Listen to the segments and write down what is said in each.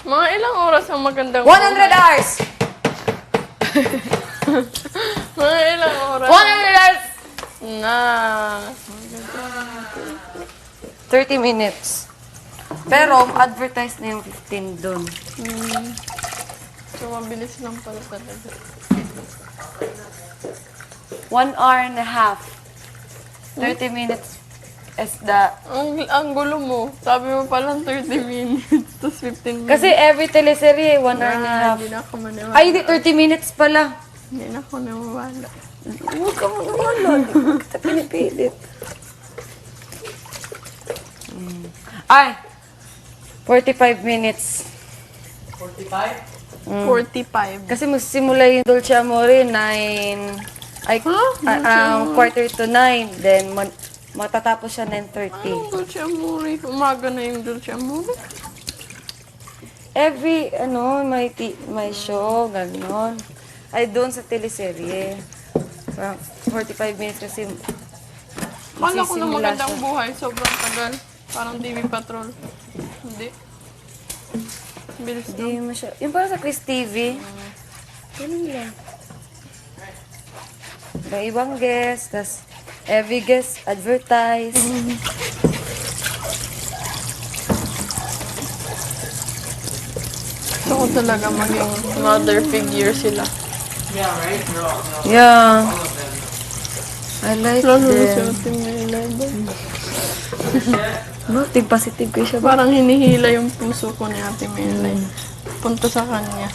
Mga ilang oras ang magandang 100 hours! Mga ilang oras. 100 hours! Na. 30 minutes. Pero, advertise na yung 15 dun. So, mabilis lang pala talaga. 1 hour and a half. 30 minutes is the... Ang gulo mo. Sabi mo palang 30 minutes, tapos 15 minutes. Kasi every teleserye, 1 hour and a half. Hindi na ako maniwala. Ay, hindi, 30 minutes pala. Hindi na ako maniwala. Huwag ka maniwala. Hindi kita pinipilit. Ay! 45 minutes. 45. Kasi magsimula yung Dolce Amore, 9... Ay, quarter to 9. Then, matatapos siya 9:30. Anong Dulce Amore? Umaga na yung Dulce Amore. Every, may show, gano'n. Ay, doon sa teleserye. 45 minutes kasi Kala ko na magsisimula magandang siya. buhay. Sobrang tagal. Parang TV Patrol. Hindi. Bilis lang. Hindi masya... Yung parang sa Chris TV. Ganun lang. May ibang guest, tas every guest advertise. Gusto ko talaga maging mother figure sila. Yeah. I like Lalo na them. sa team na 11. No, tig positive ko siya ba? Parang hinihila yung puso ko ni Ate Melay. Punta sa kanya.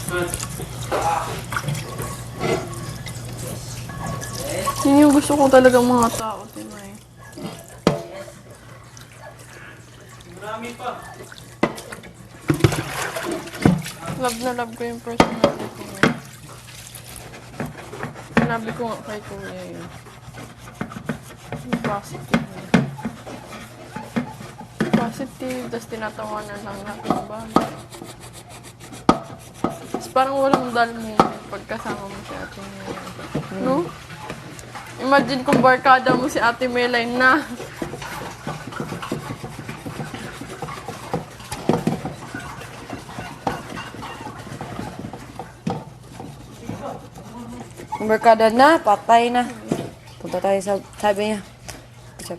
Yun yung gusto ko talaga mga tao, Timay. Love na love ko yung personality niya. Sinabi ko nga kay Kuya yun. Yung positive niya. Positive, tapos tinatawanan lang natin ang bagay. Tapos parang walang dull moment pagkasama mo si Ate Melay. No? Imagine kung barkada mo si Ate Melay na. Yung barkada na, patay na. Punta tayo sa, sabi niya,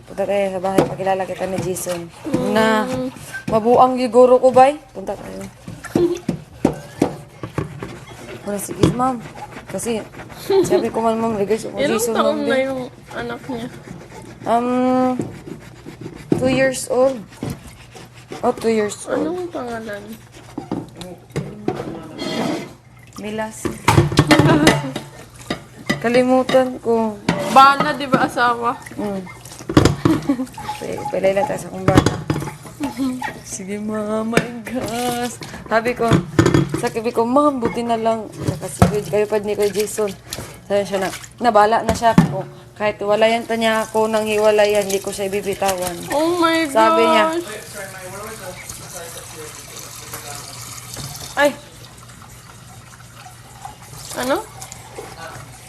punta tayo sa bahay, pakilala kita ni Jason. Na, mabuang giguro ko, bay. Punta tayo. Wala, sige, ma'am. Kasi, sabi ko man, ma'am, regay mo Ilang Jason. taon ma'am, na din. yung anak niya? 2 years old. Oh, 2 years old. Anong pangalan? Milas. Kalimutan ko. Bana, di ba asawa? Pilay lang tayo sa kong bata. Sige, ma'am, my gosh. Sabi ko, ma'am, buti na lang. Kasi kayo pa ni Kuya Jason. Sabi siya na, nabala na siya ako. Kahit walayan pa niya ako ng hiwalayan, hindi ko siya ibibitawan. Oh my gosh! Sabi niya. Ay, Ano?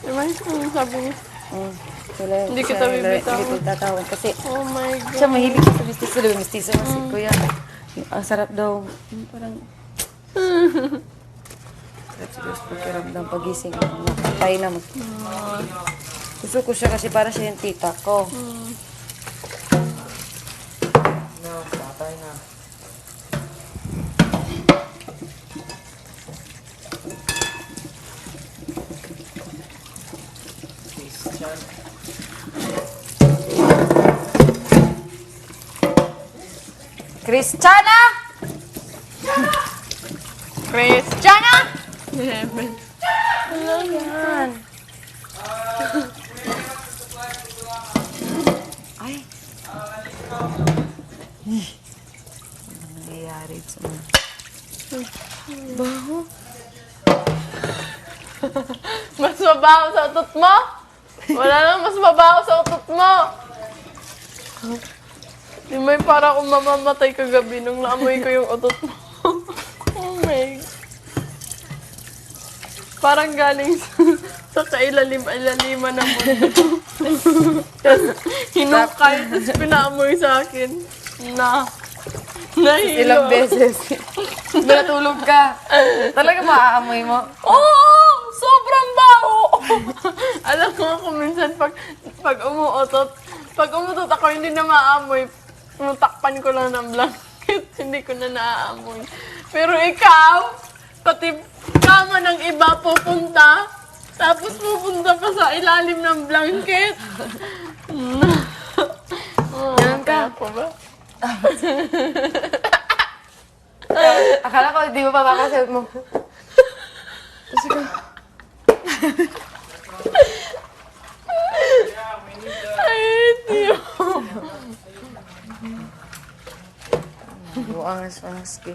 Diba yung sabi niya? Hindi kita bibitawan. Hindi ko tatawan. Kasi Oh my God. siya mahilig siya sa mistiso. Diba, mistiso na si Kuya. Ang sarap daw. Parang... Sarap siguro sa pagkiramdam pagising. Nakatay na. Gusto ko siya kasi para siya yung tita ko. Patay na. Christiana! Christiana! 11. Ano yan? Ay. Ano nangyayari sa mga? Baho. Mas mabaho sa utot mo? Wala nang mas mabaho sa utot mo. Di may para akong mamamatay kagabi nung naamoy ko yung utot mo. Oh my God. Parang galing sa kailalim-ilaliman ng mundo. Tapos hinukay, tapos pinaamoy sa akin na Ilang nahilo. beses. ba natulog ka? Talaga maaamoy mo? Oo! Sobrang baho! Alam ko kung minsan pag umutot ako, hindi na maamoy. Takpan ko lang ng blanket, hindi ko na naaamoy. Pero ikaw, pati kama ng iba pupunta, tapos pupunta pa sa ilalim ng blanket. Ganun ka. Ako ba? Akala ko hindi mo pa makasagot mo. Sige. I hate you. Buangas-angas ka.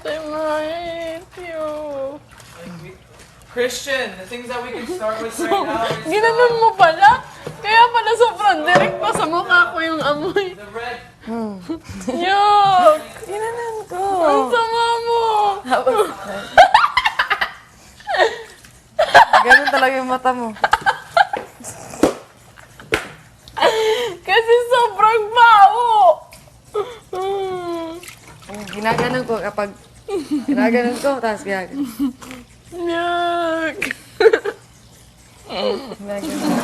I hate you. Christian, the things that we can start with right now is Ginanon mo pala? Kaya pala sobrang direct pa sa mukha ko yung amoy. the red. Yuck! Ginanan ko. Ang sama mo! Ganun talaga yung mata mo. Kasi sobrang baho! Ginaganon ko kapag... Ginaganon ko, tapos ginaganon. Yuck! Ginaganon.